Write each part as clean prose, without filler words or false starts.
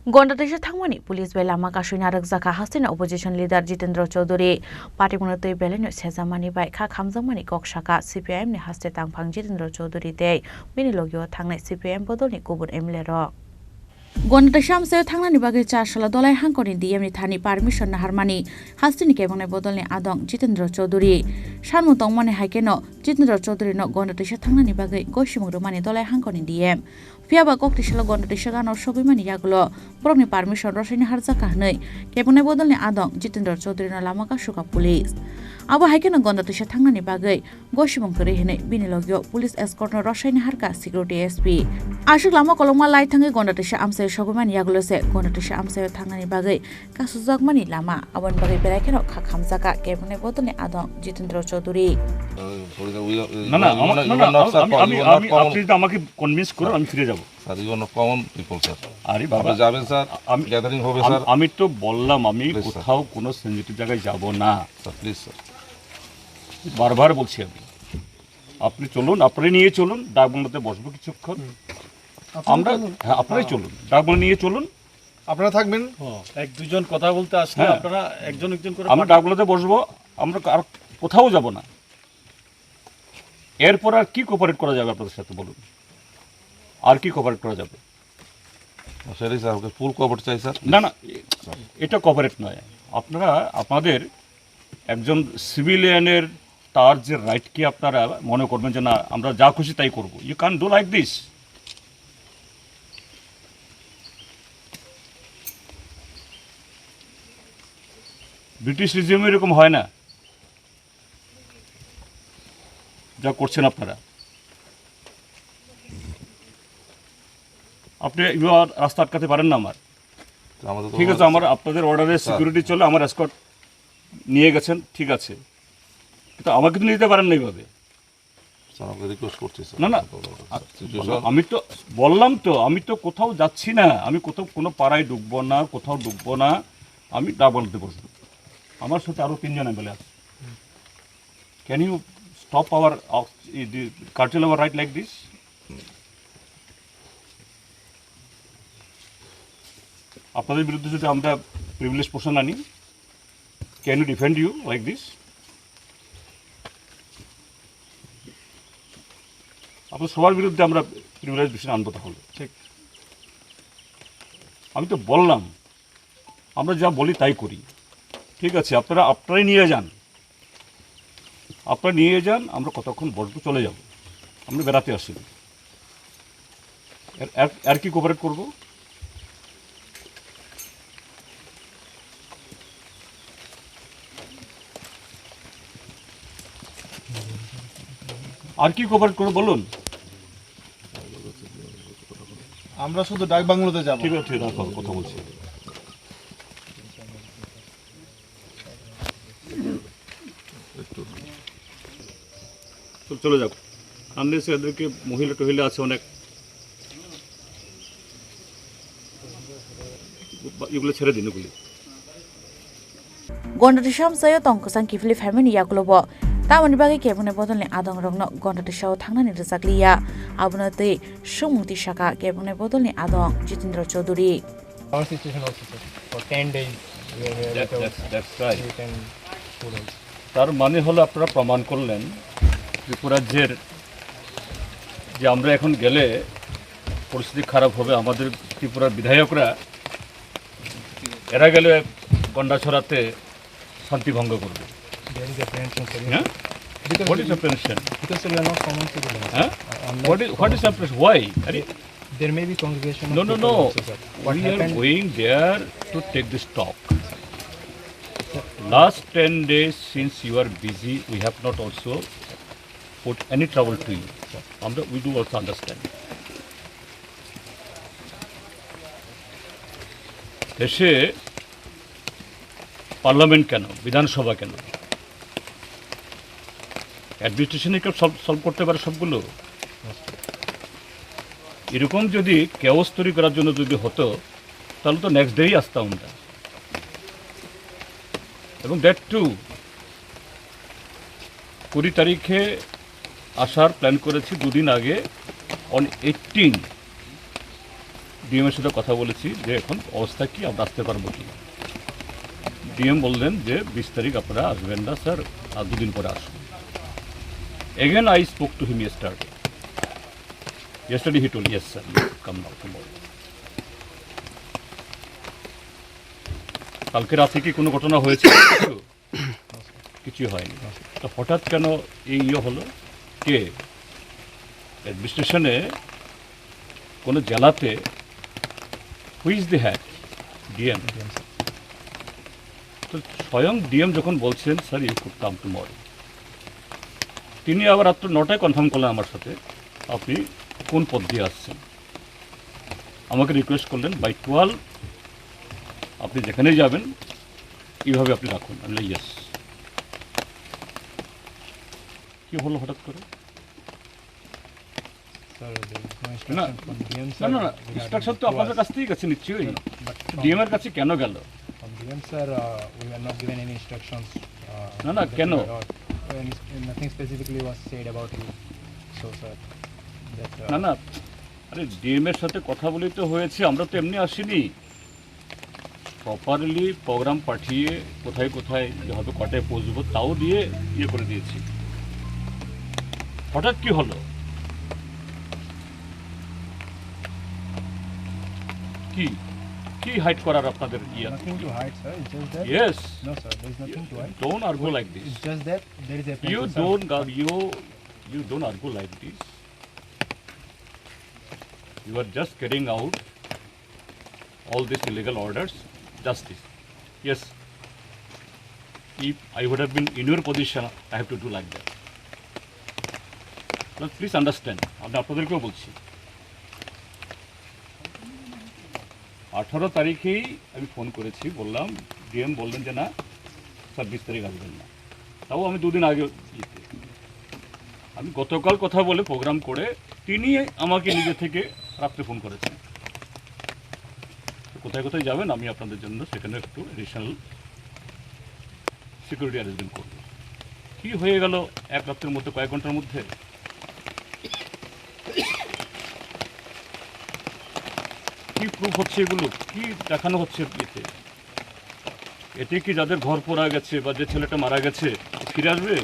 गणतन्त्र थांगमानि पुलिस बै लामा कासुइना रगजाखा हास्टिना opposition leader Jitendra Chaudhary party मुनतै बेलेनो सेजामानि बाय खा खामजांमानि ककसाका सीपीआईएम नि हास्टे तांफां जितेंद्र चौधरी दे बिनि लगियो थांनाय सीपीआईएम बदलनि गुबुन एमएलए र गणतन्त्र सामसायाव थांनायनि बागै चारसाला दलाय हांखरनि डीएमनि थानि पारमिशन नाहारमानि हास्टिनि केबंनाय बदलनि आदं जितेंद्र चौधरी सानमु तंमानि हाइकेनो जितेंद्र चौधरीनो गणतन्त्र थांनायनि बागै गयसिमुग्रमानि दलाय हांखरनि डीएम फियाबा कक्तिसाला गणतन्त्र गानाव सगैमानि यागुलो ब्रकनि पारमिशन रसायनि हारजाका हनै केबंनाय बदलनि आदं जितेंद्र चौधरीनो लामा कासुका पुलिस आबो हाइकेनो गणतन्त्र थांनायनि बागै गयसिमुंखरै हनै बिनि लगियो पुलिस एस्कर्टनो रसायनि हारका सिकिउरिटी एसपी आशुक लामा कलमा लाइ थाङै गणतन्त्र आमसायाव सगैमानि यागुलोसे गणतन्त्र आमसायाव थांनायनि बागै कासुजाकमानि लामा आबन बागै बेरायखेनो खामजाका केबंनाय बदलनि आदं जितेंद्र चौधरी আপনি তো আমাকে কনভিন্স করুন আমি ফিরে যাব আমি তো বললাম আমি কোথাও কোনো সেনজিটিভ জায়গায় যাব না প্লিজ স্যার বারবার বলছি আমি আপনি চলুন আপনারা নিয়ে চলুন ডাকবাংলাতে বসবো কিছুক্ষণ আমরা হ্যাঁ আপনারাই চলুন ডাকবাংলা নিয়ে চলুন আপনারা থাকবেন এক দুজন কথা বলতে আসলে আপনারা একজন একজন করে আমরা ডাকবাংলাতে বসবো আমরা আর কোথাও যাব না এরপর আর কি কোঅপারেট করা যাবে আপনাদের সাথে বলুন আর কি কোঅপারেট করা যাবে সেটাই স্যার ওকে ফুল কোঅপারেট চাই স্যার না না এটা কোঅপারেট নয় আপনারা আপনাদের একজন সিভিলিয়ানের তার যে রাইটকে আপনারা মনে করবেন যে না আমরা যা খুশি তাই করব you can do like this British রিজিমে এরকম হয় না যা করছেন আপনারা আপনি রাস্তা আটকাতে পারেন না আমার ঠিক আছে আমার আপনাদের অর্ডারে সিকিউরিটি চলে আমার এসকর্ট নিয়ে গেছেন ঠিক আছে কিন্তু আমাকে তো নিতে পারেন না এইভাবে না না আমি তো বললাম তো আমি তো কোথাও যাচ্ছি না আমি কোথাও কোনো পাড়ায় ঢুকবো না কোথাও ঢুকবো না আমি ডাকবাংলাতে বসবো আমার সাথে আরও তিনজন এমএলএ আছে can you stop our curtail our right like this আপনাদের বিরুদ্ধে যদি আমরা প্রিভিলেজ পোর্শন আনি can you defend you like this আপনার সবার বিরুদ্ধে আমরা প্রিভিলেজ পোর্শন আনবো তাহলে ঠিক আমি তো বললাম আমরা যা বলি তাই করি ঠিক আছে আপনারাই নিয়ে যান আপনারা নিয়ে যান আমরা কতক্ষণ বসবো চলে যাব আমরা বেড়াতে আসিনি আর কি কোঅপারেট করবো আর কি কোঅপারেট করবো বলুন আমরা শুধু ডাকবাংলাতে যাব ঠিক আছে ঠিক আছে কথা বলছি চলে যাও আনলেস এদেরকে মহিলা টহিলা আছে অনেক এগুলো ছেড়ে দিন এগুলি गणतन्त्र सामसायाव तंकसां किफिलि फेमिनि यागुलोबो तामनि बागै केबंनाय बदलनि आदं रंनो गणतन्त्रआव थांनानै रोजाग्लिया आबुनो दै सुमुंति शाखा केबंनाय बदलनि आदं Jitendra Chaudhary Our situation also sir, for 10 days we are that's right we can students. তার মানে হলো আপনারা প্রমাণ করলেন ত্রিপুরাজ্যের যে আমরা এখন গেলে পরিস্থিতি খারাপ হবে আমাদের ত্রিপুরার বিধায়করা এরা গেলে গন্ডা ছড়াতে শান্তি ভঙ্গ করবে There is a prevention sir. হ্যাঁ what is apprehension Because sir, we are not common citizens. হ্যাঁ Unlike what is apprehension why there may be congregation of No, people no. also, sir. What We happened? are going there to take this talk. Last 10 days since you are busy, we have not also put any trouble to you. We do also understand. দেশে parliament কেন বিধানসভা কেন অ্যাডমিনিস্ট্রেশনে কেউ solve করতে পারে সবগুলো এরকম যদি কেওস তৈরি করার জন্য যদি হতো তাহলে তো নেক্সট ডেই আসতাম আমরা এবং দ্যাট টু 20 তারিখে আসার প্ল্যান করেছি দুদিন আগে অন 18 ডিএমের সাথে কথা বলেছি যে এখন অবস্থা কি, আমরা আসতে পারবো কি। ডিএম বললেন যে 20 তারিখ আপনারা আসবেন না স্যার, আর 2 দিন পরে আসুন। Again I spoke to him yesterday he told yes sir, you come now tomorrow. কালকে রাতে কি কোনো ঘটনা হয়েছে? কিছু হয়নি। তো হঠাৎ কেন এই হলো কে অ্যাডমিনিস্ট্রেশনে কোনো জেলাতে হুইজ দি হ্যাড ডিএম, তো স্বয়ং ডিএম যখন বলছেন sir you could come tomorrow, তিনি আবার রাত্র 9টায় কনফার্ম করলেন আমার সাথে আপনি কোন পথ দিয়ে আসছেন। আমাকে রিকোয়েস্ট করলেন বাই 12 আপনি যেখানেই যাবেন এইভাবে আপনি রাখুন। আমি ইয়েস। কি হলো হঠাৎ করে? Sir, there is no না instruction from DM না sir. না regarding ইনস্ট্রাকশন তো to আপনাদের us. কাছ থেকেই গেছে নিশ্চয়ই, But ডিএম এর কাছে কেন গেল? from DM sir, we were not given any instructions. No, no, that কেন? we were not- nothing specifically was said about you. So sir, that না না, আরে ডিএম এর সাথে কথা বলেই তো হয়েছে, আমরা তো এমনি আসিনি। প্রপারলি প্রোগ্রাম পাঠিয়ে কোথায় কোথায় যেভাবে কটায় পৌঁছবো তাও দিয়ে করে দিয়েছি। হঠাৎ কি হলো? কি কি হাইড করার আপনাদের ইয়ে? nothing to hide, sir. It's just that. Yes, No sir, there is nothing to hide. Don't argue like this. It's just that there is a. You don't argue like this. You are just carrying out all these illegal orders, justice. Yes. If I would have been in your position, I have to do like that. But please understand, আমি আপনাদেরকেও বলছি 18 তারিখেই আমি phone করেছি, বললাম DM বললেন যে না স্যার 20 তারিখ আসবেন না, তাও আমি 2 দিন আগে আমি গতকাল কথা বলে প্রোগ্রাম করে তিনি আমাকে নিজে থেকে রাত্রে ফোন করেছেন কোথায় কোথায় যাবেন, আমি আপনাদের জন্য সেখানে একটু এডিশনাল সিকিউরিটি অ্যারেঞ্জমেন্ট করব। কী হয়ে গেল এক রাত্রের মধ্যে, কয়েক ঘন্টার মধ্যে? কি প্রুফ হচ্ছে এগুলো? কি দেখানো হচ্ছে এতে? এতে কি যাদের ঘর পোড়া গেছে বা যে ছেলেটা মারা গেছে ফিরে আসবে?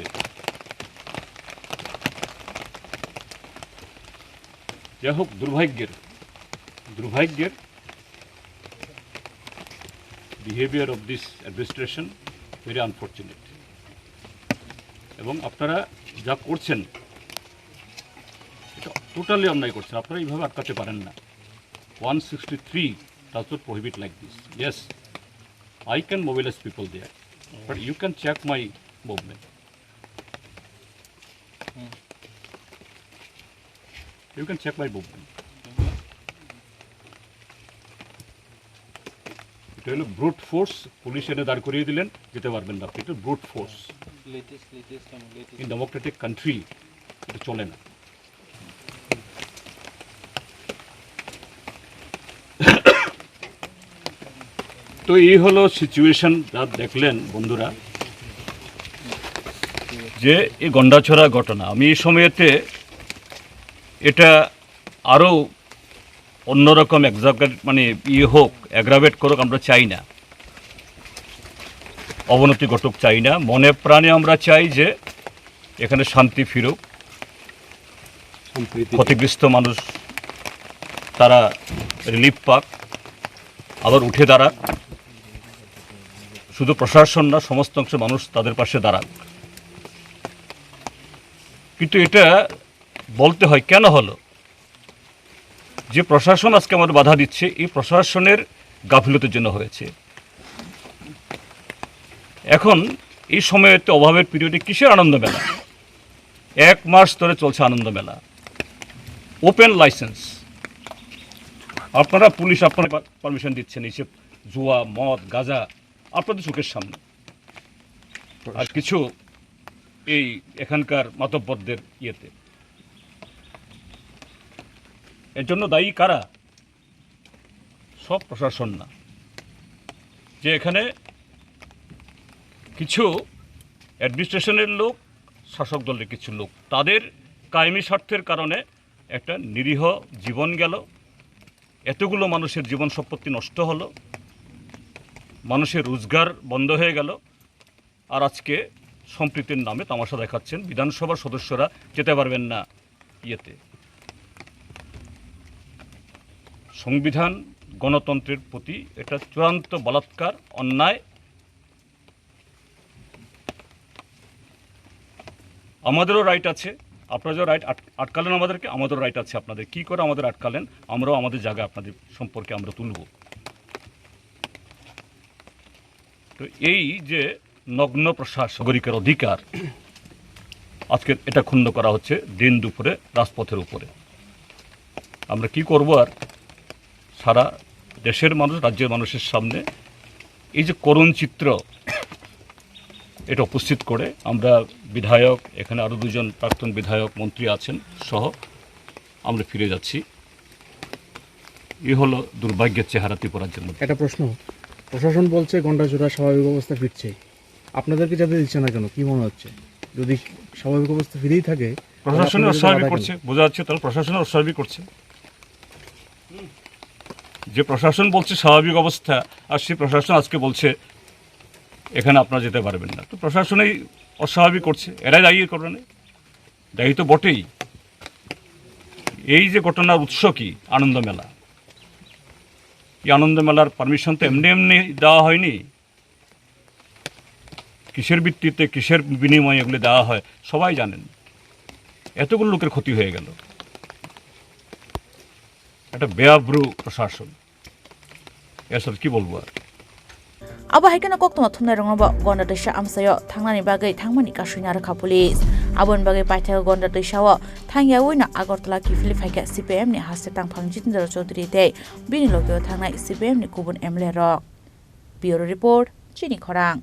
যাই হোক, দুর্ভাগ্যের behaviour of this administration very unfortunate. এবং আপনারা যা করছেন এটা টোটালি অন্যায় করছেন। আপনারা এইভাবে আটকাতে পারেন না। 163 does not prohibit like this. Yes, I can mobilize people there, but you can check my movement. You can check my movement. এটা হলো ব্রুট ফোর্স, পুলিশ এনে দাঁড় করিয়ে দিলেন, যেতে পারবেন না আপনি। এটা brute force. In democratic country এটা চলে না। তো এই হলো সিচুয়েশন। যা দেখলেন বন্ধুরা যে এই গন্ডাছড়া ঘটনা, আমি এই সময়েতে এটা আরও অন্যরকম মানে হোক, অ্যাগ্রাভেট করুক আমরা চাই না, অবনতি ঘটুক চাই না। মনে প্রাণে আমরা চাই যে এখানে শান্তি ফিরুক, ক্ষতিগ্রস্ত মানুষ তারা রিলিফ পাক, আবার উঠে দাঁড়াক। শুধু প্রশাসন না, সমস্ত অংশ মানুষ তাদের পাশে দাঁড়াক। কিন্তু এটা বলতে হয় কেন হলো? যে প্রশাসন আজকে আমাদের বাধা দিচ্ছে, এই প্রশাসনের গাফিলতির জন্য হয়েছে। এখন এই সময়তে অভাবের পিরিয়ডে কিসের আনন্দ মেলা? 1 মাস ধরে চলছে আনন্দ মেলা, ওপেন লাইসেন্স। আপনারা পুলিশ আপনারা পারমিশন দিচ্ছেন এইসব জুয়া, মদ, গাঁজা আপনাদের চোখের সামনে। আর কিছু এই এখানকার মাতব্বরদের ইয়েতে, এর জন্য দায়ী কারা? সব প্রশাসন না, যে এখানে কিছু অ্যাডমিনিস্ট্রেশনের লোক, শাসক দলের কিছু লোক, তাদের কায়েমি স্বার্থের কারণে একটা নিরীহ জীবন গেল, এতগুলো মানুষের জীবন সম্পত্তি নষ্ট হলো, মানুষের রোজগার বন্ধ হয়ে গেল, আর আজকে সম্প্রীতির নামে তামাশা দেখাচ্ছেন। বিধানসভার সদস্যরা যেতে পারবেন না ইয়েতে। সংবিধান গণতন্ত্রের প্রতি এটা চূড়ান্ত বলাৎকার, অন্যায়। আমাদেরও রাইট আছে, আপনারা যে রাইট আটকালেন আমাদেরকে, আমাদেরও রাইট আছে আপনাদের। কি করে আমাদের আটকালেন, আমরাও আমাদের জায়গায় আপনাদের সম্পর্কে আমরা তুলব। তো এই যে নগ্ন প্রশাসন নাগরিকের অধিকার, আজকে এটা ক্ষুণ্ণ করা হচ্ছে দিন দুপুরে রাজপথের উপরে। আমরা কি করব আর? সারা দেশের মানুষ, রাজ্যের মানুষের সামনে এই যে করুণ চিত্র, এটা উপস্থিত করে আমরা বিধায়ক, এখানে আরও দুজন প্রাক্তন বিধায়ক, মন্ত্রী আছেন সহ আমরা ফিরে যাচ্ছি। এ হলো দুর্ভাগ্যের চেহারা ত্রিপুরা রাজ্যের মধ্যে। একটা প্রশ্ন, প্রশাসন বলছে ঘণ্টাজোড়া স্বাভাবিক অবস্থা ফিরছে, আপনাদেরকে যাতে দিচ্ছে না কেন, কি মনে হচ্ছে? যদি স্বাভাবিক অবস্থা ফিরেই থাকে, প্রশাসনের অস্বাভাবিক করছে, বোঝা যাচ্ছে তাহলে প্রশাসনের অস্বাভাবিক করছে। যে প্রশাসন বলছে স্বাভাবিক অবস্থা, আর সেই প্রশাসন আজকে বলছে এখানে আপনারা যেতে পারবেন না, তো প্রশাসনেই অস্বাভাবিক করছে, এরাই দায়ী করবে না, দায়ী তো বটেই। এই যে ঘটনার উৎস কি? আনন্দ মেলা। এই আনন্দ মেলার পারমিশন তো এমনি এমনি দেওয়া হয়নি। কিসের ভিত্তিতে, কিসের বিনিময়ে এগুলো দেওয়া হয় সবাই জানেন। এতগুলো লোকের ক্ষতি হয়ে গেল। একটা বেআব্রু প্রশাসন, এসব কি বলবো আর। abo haikena koktoma thumnai rongoba gonda desha amsayo thangnani bagai thangmani kasuina rakha police abon bagai paitha gonda deshawo thangya uina agartala kifili phaika CPM ni haste tangphang Jitendra Chaudhary te bini logyo thangnai CPM ni kubun MLA ro bureau report chini khorang।